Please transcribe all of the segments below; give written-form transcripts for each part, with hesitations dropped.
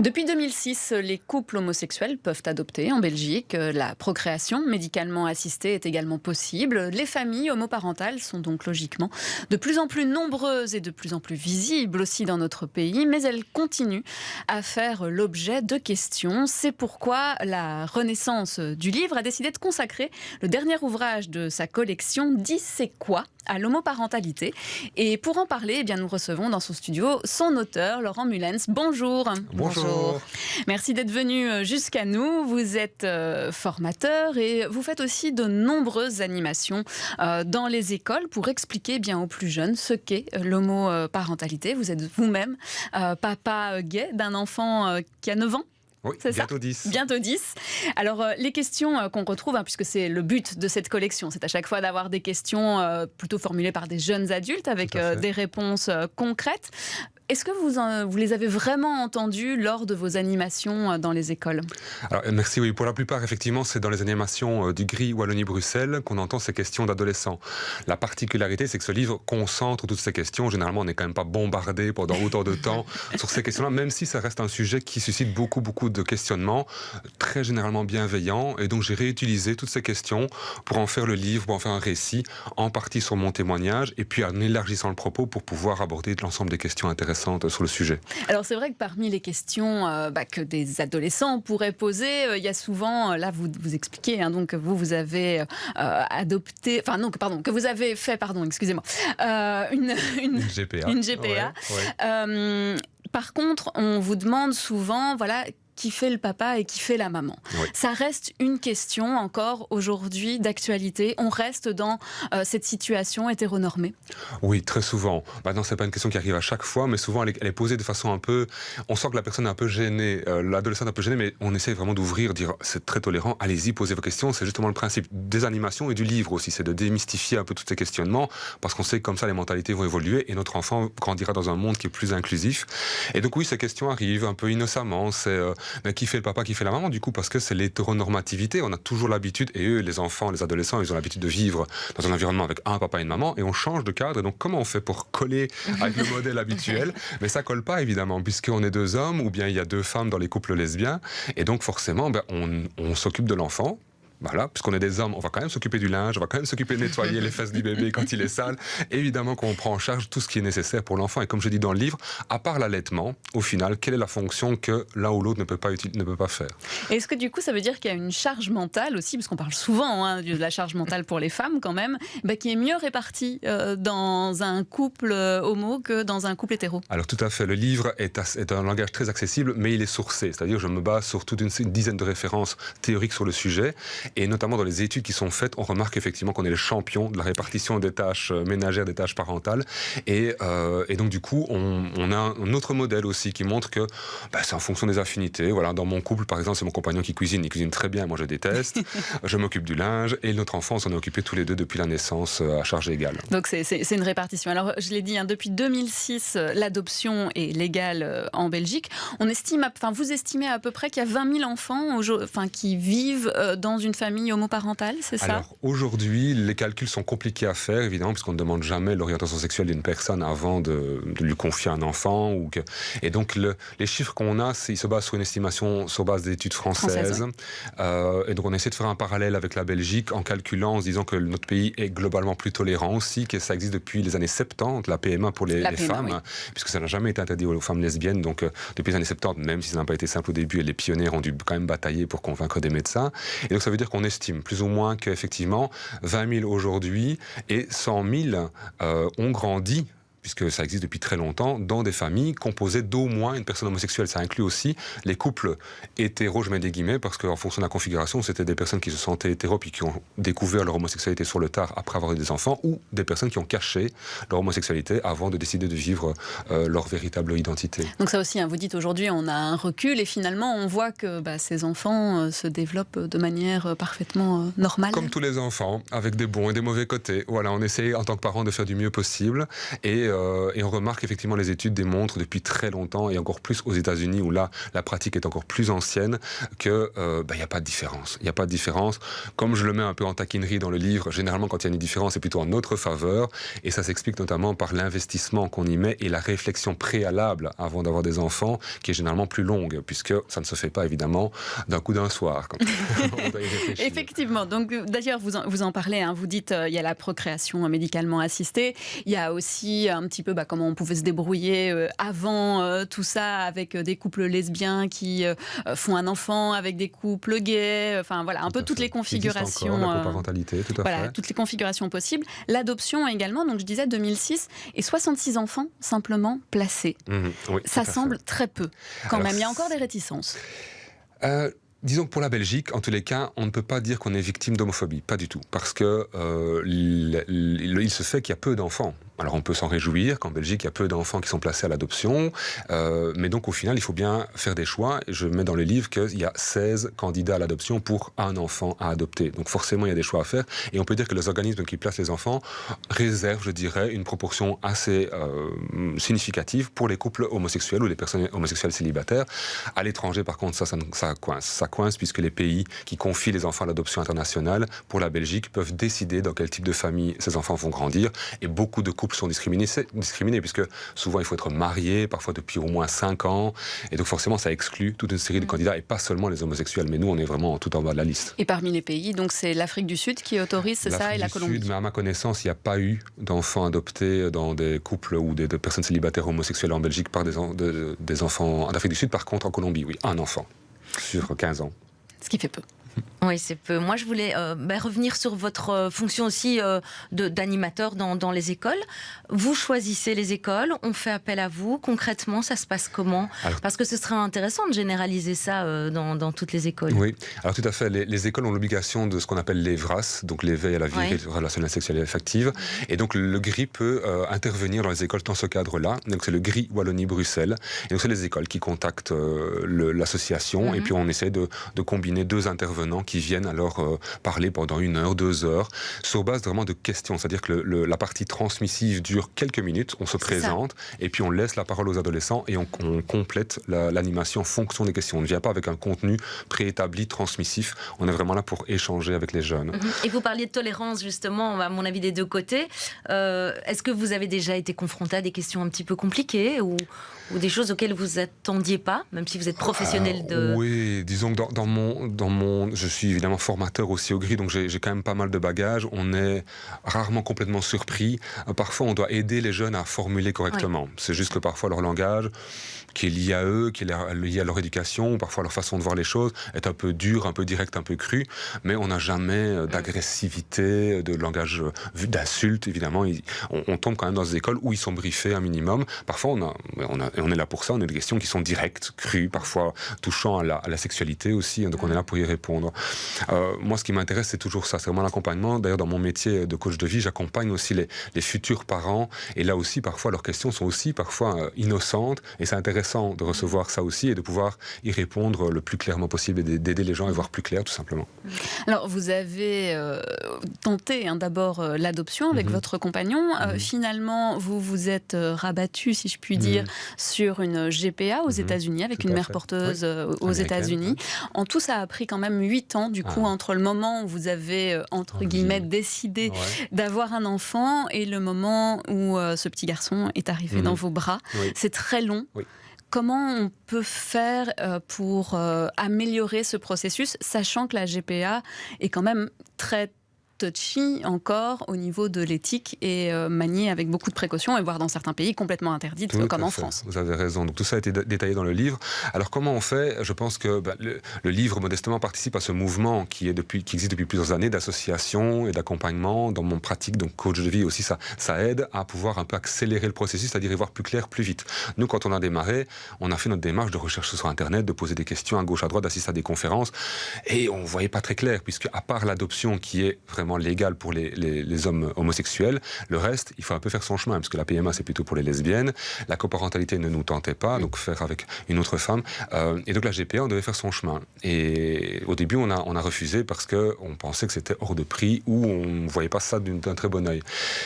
Depuis 2006, les couples homosexuels peuvent adopter en Belgique. La procréation médicalement assistée est également possible. Les familles homoparentales sont donc logiquement de plus en plus nombreuses et de plus en plus visibles aussi dans notre pays, mais elles continuent à faire l'objet de questions. C'est pourquoi la Renaissance du livre a décidé de consacrer le dernier ouvrage de sa collection « Dis c'est quoi ?» à l'homoparentalité. Et pour en parler, eh bien, nous recevons dans son studio son auteur, Laurent Mullens. Bonjour. Bonjour. Merci d'être venu jusqu'à nous. Vous êtes formateur et vous faites aussi de nombreuses animations dans les écoles pour expliquer bien aux plus jeunes ce qu'est l'homoparentalité. Vous êtes vous-même papa gay d'un enfant qui a 9 ans. Oui, c'est bientôt ça 10. Bientôt 10. Alors, les questions qu'on retrouve, puisque c'est le but de cette collection, c'est à chaque fois d'avoir des questions plutôt formulées par des jeunes adultes avec des réponses concrètes. Est-ce que vous les avez vraiment entendues lors de vos animations dans les écoles ? Alors, merci, oui. Pour la plupart, effectivement, c'est dans les animations du GRI Wallonie-Bruxelles qu'on entend ces questions d'adolescents. La particularité, c'est que ce livre concentre toutes ces questions. Généralement, on n'est quand même pas bombardé pendant autant de temps sur ces questions-là, même si ça reste un sujet qui suscite beaucoup de questionnements, très généralement bienveillants. Et donc, j'ai réutilisé toutes ces questions pour en faire le livre, pour en faire un récit, en partie sur mon témoignage, et puis en élargissant le propos pour pouvoir aborder l'ensemble des questions intéressantes sur le sujet. Alors c'est vrai que parmi les questions que des adolescents pourraient poser, il y a souvent, là vous expliquez, donc que vous avez adopté, enfin non, que vous avez fait, excusez-moi, une GPA. Une GPA. Ouais. Par contre, on vous demande souvent, voilà, qui fait le papa et qui fait la maman. Oui. Ça reste une question encore aujourd'hui d'actualité. On reste dans cette situation hétéronormée. Oui, très souvent. Maintenant, c'est pas une question qui arrive à chaque fois, mais souvent elle est posée de façon un peu... On sent que la personne est un peu gênée, l'adolescent est un peu gêné, mais on essaie vraiment d'ouvrir, dire c'est très tolérant, allez-y, posez vos questions. C'est justement le principe des animations et du livre aussi, c'est de démystifier un peu tous ces questionnements, parce qu'on sait que comme ça les mentalités vont évoluer et notre enfant grandira dans un monde qui est plus inclusif. Et donc oui, ces questions arrivent un peu innocemment, c'est... Mais qui fait le papa, qui fait la maman, du coup, parce que c'est l'hétéronormativité. On a toujours l'habitude, et eux, les enfants, les adolescents, ils ont l'habitude de vivre dans un environnement avec un papa et une maman, et on change de cadre. Et donc, comment on fait pour coller avec le modèle habituel ? Mais ça colle pas, évidemment, puisqu'on est 2 hommes, ou bien il y a 2 femmes dans les couples lesbiens. Et donc, forcément, on s'occupe de l'enfant. Voilà, puisqu'on est des hommes, on va quand même s'occuper du linge, on va quand même s'occuper de nettoyer les fesses du bébé quand il est sale. Évidemment qu'on prend en charge tout ce qui est nécessaire pour l'enfant. Et comme je dis dans le livre, à part l'allaitement, au final, quelle est la fonction que l'un ou l'autre ne peut pas faire ? Est-ce que du coup, ça veut dire qu'il y a une charge mentale aussi, parce qu'on parle souvent de la charge mentale pour les femmes quand même, qui est mieux répartie dans un couple homo que dans un couple hétéro ? Alors tout à fait, le livre est un langage très accessible, mais il est sourcé. C'est-à-dire je me base sur toute une dizaine de références théoriques sur le sujet. Et notamment dans les études qui sont faites, on remarque effectivement qu'on est les champions de la répartition des tâches ménagères, des tâches parentales. Et donc du coup, on a un autre modèle aussi qui montre que c'est en fonction des affinités. Voilà, dans mon couple, par exemple, c'est mon compagnon qui cuisine. Il cuisine très bien, moi je déteste. Je m'occupe du linge. Et notre enfant, on s'en est occupé tous les deux depuis la naissance à charge égale. Donc c'est une répartition. Alors je l'ai dit, depuis 2006, l'adoption est légale en Belgique. Vous estimez à peu près qu'il y a 20 000 enfants qui vivent dans une famille homoparentale, c'est ça ? Alors aujourd'hui, les calculs sont compliqués à faire, évidemment, puisqu'on ne demande jamais l'orientation sexuelle d'une personne avant de lui confier un enfant. Et donc les chiffres qu'on a, ils se basent sur une estimation sur base d'études françaises. Oui. Et donc on essaie de faire un parallèle avec la Belgique en calculant, en se disant que notre pays est globalement plus tolérant aussi, que ça existe depuis les années 70, la PMA pour les femmes, oui. Puisque ça n'a jamais été interdit aux femmes lesbiennes. Donc depuis les années 70, même si ça n'a pas été simple au début, et les pionniers ont dû quand même batailler pour convaincre des médecins. Et donc ça veut dire qu'on estime plus ou moins qu'effectivement 20 000 aujourd'hui et 100 000 ont grandi, puisque ça existe depuis très longtemps, dans des familles composées d'au moins une personne homosexuelle. Ça inclut aussi les couples hétéros, je mets des guillemets, parce qu'en fonction de la configuration, c'était des personnes qui se sentaient hétéros puis qui ont découvert leur homosexualité sur le tard après avoir eu des enfants, ou des personnes qui ont caché leur homosexualité avant de décider de vivre leur véritable identité. Donc ça aussi, vous dites aujourd'hui, on a un recul et finalement on voit que ces enfants se développent de manière parfaitement normale. Comme tous les enfants, avec des bons et des mauvais côtés. Voilà, on essaie en tant que parents de faire du mieux possible et et on remarque effectivement, les études démontrent depuis très longtemps, et encore plus aux États-Unis où là la pratique est encore plus ancienne, que il n'y a pas de différence. Il n'y a pas de différence. Comme je le mets un peu en taquinerie dans le livre, généralement quand il y a une différence, c'est plutôt en notre faveur, et ça s'explique notamment par l'investissement qu'on y met et la réflexion préalable avant d'avoir des enfants, qui est généralement plus longue, puisque ça ne se fait pas évidemment d'un coup d'un soir. On doit y réfléchir. Effectivement. Donc d'ailleurs, vous en parlez. Vous dites il y a la procréation médicalement assistée. Il y a aussi un petit peu comment on pouvait se débrouiller avant tout ça, avec des couples lesbiens qui font un enfant, avec des couples gays. Enfin voilà, un peu toutes les configurations. Encore, la coparentalité, tout à fait. Toutes les configurations possibles. L'adoption également. Donc je disais 2006 et 66 enfants simplement placés. Oui, ça semble très peu. Quand même, il y a encore des réticences. Disons que pour la Belgique, en tous les cas, on ne peut pas dire qu'on est victime d'homophobie, pas du tout, parce que il se fait qu'il y a peu d'enfants. Alors on peut s'en réjouir qu'en Belgique, il y a peu d'enfants qui sont placés à l'adoption, mais donc au final, il faut bien faire des choix. Je mets dans le livre qu'il y a 16 candidats à l'adoption pour un enfant à adopter. Donc forcément, il y a des choix à faire, et on peut dire que les organismes qui placent les enfants réservent, je dirais, une proportion assez significative pour les couples homosexuels ou les personnes homosexuelles célibataires. À l'étranger, par contre, ça coince, puisque les pays qui confient les enfants à l'adoption internationale, pour la Belgique, peuvent décider dans quel type de famille ces enfants vont grandir, et beaucoup de couples sont discriminés, puisque souvent il faut être marié, parfois depuis au moins 5 ans, et donc forcément ça exclut toute une série de candidats, et pas seulement les homosexuels, mais nous on est vraiment tout en bas de la liste. Et parmi les pays, donc c'est l'Afrique du Sud qui autorise, c'est ça, et la Colombie. Sud, mais à ma connaissance, il n'y a pas eu d'enfants adoptés dans des couples ou de personnes célibataires homosexuelles en Belgique par des enfants. En Afrique du Sud, par contre, en Colombie, oui, un enfant sur 15 ans. Ce qui fait peu. Oui, c'est peu. Moi, je voulais revenir sur votre fonction aussi d'animateur dans les écoles. Vous choisissez les écoles, on fait appel à vous. Concrètement, ça se passe comment ? Parce que ce serait intéressant de généraliser ça dans toutes les écoles. Oui, alors tout à fait. Les écoles ont l'obligation de ce qu'on appelle l'EVRAS, donc l'éveil à la vie relationnelle, sexuelle et affective. Et donc le GRI peut intervenir dans les écoles dans ce cadre-là. Donc c'est le GRI Wallonie-Bruxelles. Et donc c'est les écoles qui contactent l'association, et puis on essaie de combiner 2 intervenants qui viennent alors parler pendant 1 heure, 2 heures, sur base vraiment de questions. C'est-à-dire que la partie transmissive dure quelques minutes, on se présente, et puis on laisse la parole aux adolescents, et on complète l'animation en fonction des questions. On ne vient pas avec un contenu préétabli, transmissif. On est vraiment là pour échanger avec les jeunes. Et vous parliez de tolérance, justement, à mon avis, des 2 côtés. Est-ce que vous avez déjà été confronté à des questions un petit peu compliquées, ou des choses auxquelles vous ne attendiez pas, même si vous êtes professionnel de... Oui, disons que dans mon... Je suis évidemment formateur aussi au GRI, donc j'ai quand même pas mal de bagages. On est rarement complètement surpris. Parfois, on doit aider les jeunes à formuler correctement. Oui. C'est juste que parfois, leur langage, qui est lié à eux, qui est lié à leur éducation, ou parfois leur façon de voir les choses, est un peu dur, un peu direct, un peu cru. Mais on n'a jamais d'agressivité, de langage d'insulte, évidemment. On tombe quand même dans des écoles où ils sont briefés un minimum. Parfois, on est là pour ça. On a des questions qui sont directes, crues, parfois touchant à la sexualité aussi. Donc on est là pour y répondre. Moi, ce qui m'intéresse, c'est toujours ça. C'est vraiment l'accompagnement. D'ailleurs, dans mon métier de coach de vie, j'accompagne aussi les futurs parents. Et là aussi, parfois, leurs questions sont aussi parfois innocentes. Et c'est intéressant de recevoir ça aussi et de pouvoir y répondre le plus clairement possible et d'aider les gens à y voir plus clair, tout simplement. Alors, vous avez tenté d'abord l'adoption avec votre compagnon. Finalement, vous vous êtes rabattu, si je puis dire, sur une GPA aux États-Unis, avec une mère porteuse aux États-Unis. En tout, ça a pris quand même 8 ans, du coup, entre le moment où vous avez, entre guillemets, décidé d'avoir un enfant et le moment où ce petit garçon est arrivé dans vos bras. C'est très long. Comment on peut faire pour améliorer ce processus, sachant que la GPA est quand même très touchy encore au niveau de l'éthique et maniée avec beaucoup de précautions, et voire dans certains pays complètement interdite, comme en France. Vous avez raison. Donc tout ça a été détaillé dans le livre. Alors comment on fait ? Je pense que le livre modestement participe à ce mouvement qui existe depuis plusieurs années d'association et d'accompagnement. Dans mon pratique, donc coach de vie aussi, ça aide à pouvoir un peu accélérer le processus, c'est-à-dire y voir plus clair, plus vite. Nous, quand on a démarré, on a fait notre démarche de recherche sur Internet, de poser des questions à gauche, à droite, d'assister à des conférences, et on ne voyait pas très clair, puisque à part l'adoption qui est vraiment vraiment légal pour les hommes homosexuels. Le reste, il faut un peu faire son chemin, parce que la PMA, c'est plutôt pour les lesbiennes. La coparentalité ne nous tentait pas, donc faire avec une autre femme. Et donc la GPA, on devait faire son chemin. Et au début, on a refusé parce qu'on pensait que c'était hors de prix ou on ne voyait pas ça d'un très bon œil.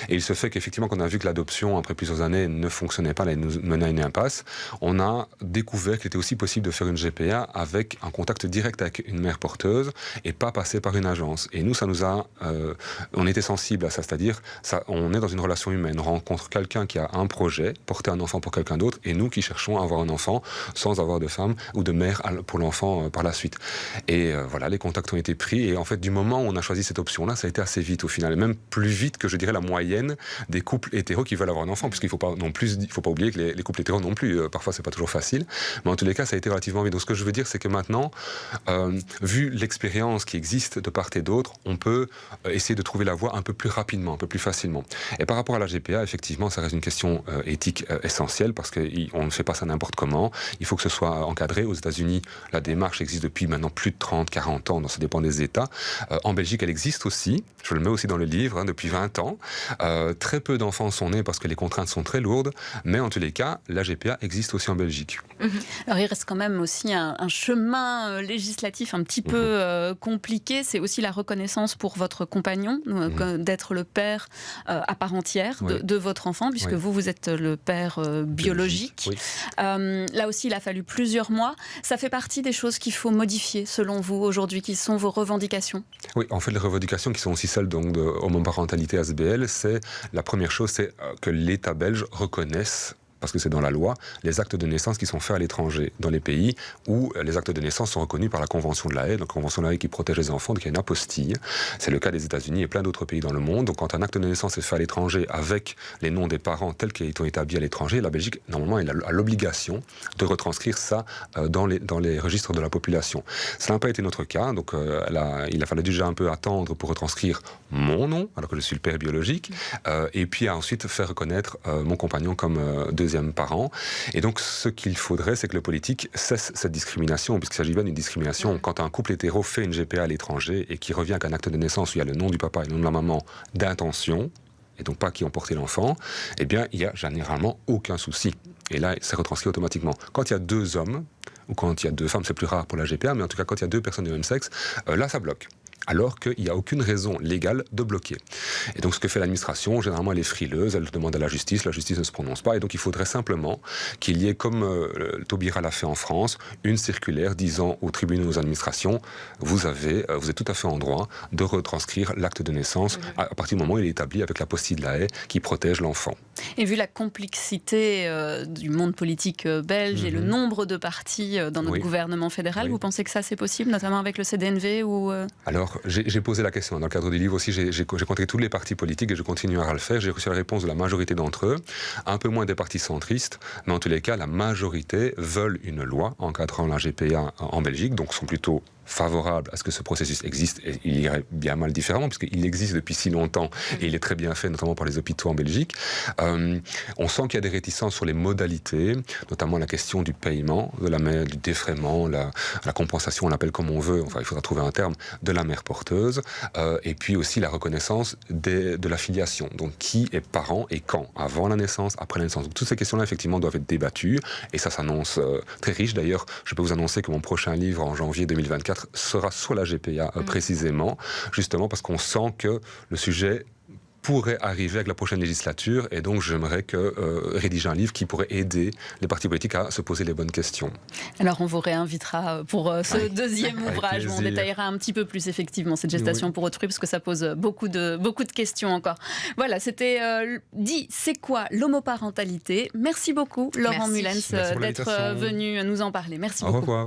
Et il se fait qu'effectivement, quand on a vu que l'adoption, après plusieurs années, ne fonctionnait pas, elle nous menait à une impasse, on a découvert qu'il était aussi possible de faire une GPA avec un contact direct avec une mère porteuse et pas passer par une agence. Et nous, ça nous a... on était sensible à ça, c'est-à-dire on est dans une relation humaine, on rencontre quelqu'un qui a un projet, porter un enfant pour quelqu'un d'autre, et nous qui cherchons à avoir un enfant sans avoir de femme ou de mère pour l'enfant par la suite. Et voilà, les contacts ont été pris, et en fait, du moment où on a choisi cette option-là, ça a été assez vite au final, et même plus vite que, je dirais, la moyenne des couples hétéros qui veulent avoir un enfant, puisqu'il ne faut pas oublier que les couples hétéros non plus, parfois c'est pas toujours facile, mais en tous les cas, ça a été relativement vite. Donc ce que je veux dire, c'est que maintenant, vu l'expérience qui existe de part et d'autre, on peut essayer de trouver la voie un peu plus rapidement, un peu plus facilement. Et par rapport à la GPA, effectivement, ça reste une question éthique essentielle, parce qu'on ne fait pas ça n'importe comment. Il faut que ce soit encadré. Aux États-Unis, la démarche existe depuis maintenant plus de 30, 40 ans, donc ça dépend des États. En Belgique, elle existe aussi, je le mets aussi dans le livre, depuis 20 ans. Très peu d'enfants sont nés parce que les contraintes sont très lourdes, mais en tous les cas, la GPA existe aussi en Belgique. Alors il reste quand même aussi un chemin législatif un petit peu compliqué. C'est aussi la reconnaissance pour votre compagnon d'être le père à part entière de votre enfant, puisque vous êtes le père biologique. Oui. Là aussi, il a fallu plusieurs mois. Ça fait partie des choses qu'il faut modifier, selon vous, aujourd'hui, qui sont vos revendications? Oui, en fait, les revendications qui sont aussi celles donc, de homoparentalité ASBL, c'est la première chose, c'est que l'État belge reconnaisse, parce que c'est dans la loi, les actes de naissance qui sont faits à l'étranger, dans les pays où les actes de naissance sont reconnus par la Convention de la Haye, la Convention de la Haye qui protège les enfants, donc il y a une apostille. C'est le cas des États-Unis et plein d'autres pays dans le monde. Donc quand un acte de naissance est fait à l'étranger avec les noms des parents tels qu'ils ont établis à l'étranger, la Belgique, normalement, elle a l'obligation de retranscrire ça dans les registres de la population. Ça n'a pas été notre cas, donc il a fallu déjà un peu attendre pour retranscrire mon nom, alors que je suis le père biologique, et puis ensuite faire reconnaître mon compagnon comme deuxième parent. Et donc, ce qu'il faudrait, c'est que le politique cesse cette discrimination, puisqu'il s'agit bien d'une discrimination. Quand un couple hétéro fait une GPA à l'étranger et qui revient avec un acte de naissance où il y a le nom du papa et le nom de la maman d'intention, et donc pas qui ont porté l'enfant, eh bien, il n'y a généralement aucun souci. Et là, c'est retranscrit automatiquement. Quand il y a deux hommes, ou quand il y a deux femmes, c'est plus rare pour la GPA, mais en tout cas, quand il y a deux personnes du même sexe, là, ça bloque. Alors qu'il n'y a aucune raison légale de bloquer. Et donc ce que fait l'administration, généralement elle est frileuse, elle demande à la justice ne se prononce pas, et donc il faudrait simplement qu'il y ait, comme Taubira l'a fait en France, une circulaire disant aux tribunaux, aux administrations, vous êtes tout à fait en droit de retranscrire l'acte de naissance à partir du moment où il est établi avec l'apostille de la Haye qui protège l'enfant. Et vu la complexité du monde politique belge et le nombre de partis dans notre gouvernement fédéral, vous pensez que ça c'est possible, notamment avec le CDNV ou Alors, j'ai posé la question. Dans le cadre du livre aussi, j'ai contacté tous les partis politiques et je continuerai à le faire. J'ai reçu la réponse de la majorité d'entre eux, un peu moins des partis centristes, mais en tous les cas, la majorité veulent une loi encadrant la GPA en Belgique, donc sont plutôt favorables à ce que ce processus existe, et il irait bien mal différemment, puisqu'il existe depuis si longtemps, et il est très bien fait, notamment par les hôpitaux en Belgique. On sent qu'il y a des réticences sur les modalités, notamment la question du paiement, de la mère, du défraiement, la compensation, on l'appelle comme on veut, enfin il faudra trouver un terme, de la mère porteuse, et puis aussi la reconnaissance de la filiation, donc qui est parent et quand, avant la naissance, après la naissance. Donc toutes ces questions-là, effectivement, doivent être débattues, et ça s'annonce très riche. D'ailleurs, je peux vous annoncer que mon prochain livre, en janvier 2024, sera sur la GPA précisément, justement parce qu'on sent que le sujet pourrait arriver avec la prochaine législature, et donc j'aimerais rédiger un livre qui pourrait aider les partis politiques à se poser les bonnes questions. Alors on vous réinvitera pour ce deuxième ouvrage où on détaillera un petit peu plus effectivement cette gestation pour autrui, parce que ça pose beaucoup de questions encore. Voilà, c'était dit, c'est quoi l'homoparentalité? Merci beaucoup Laurent Mulens d'être venu nous en parler. Merci beaucoup. Au revoir.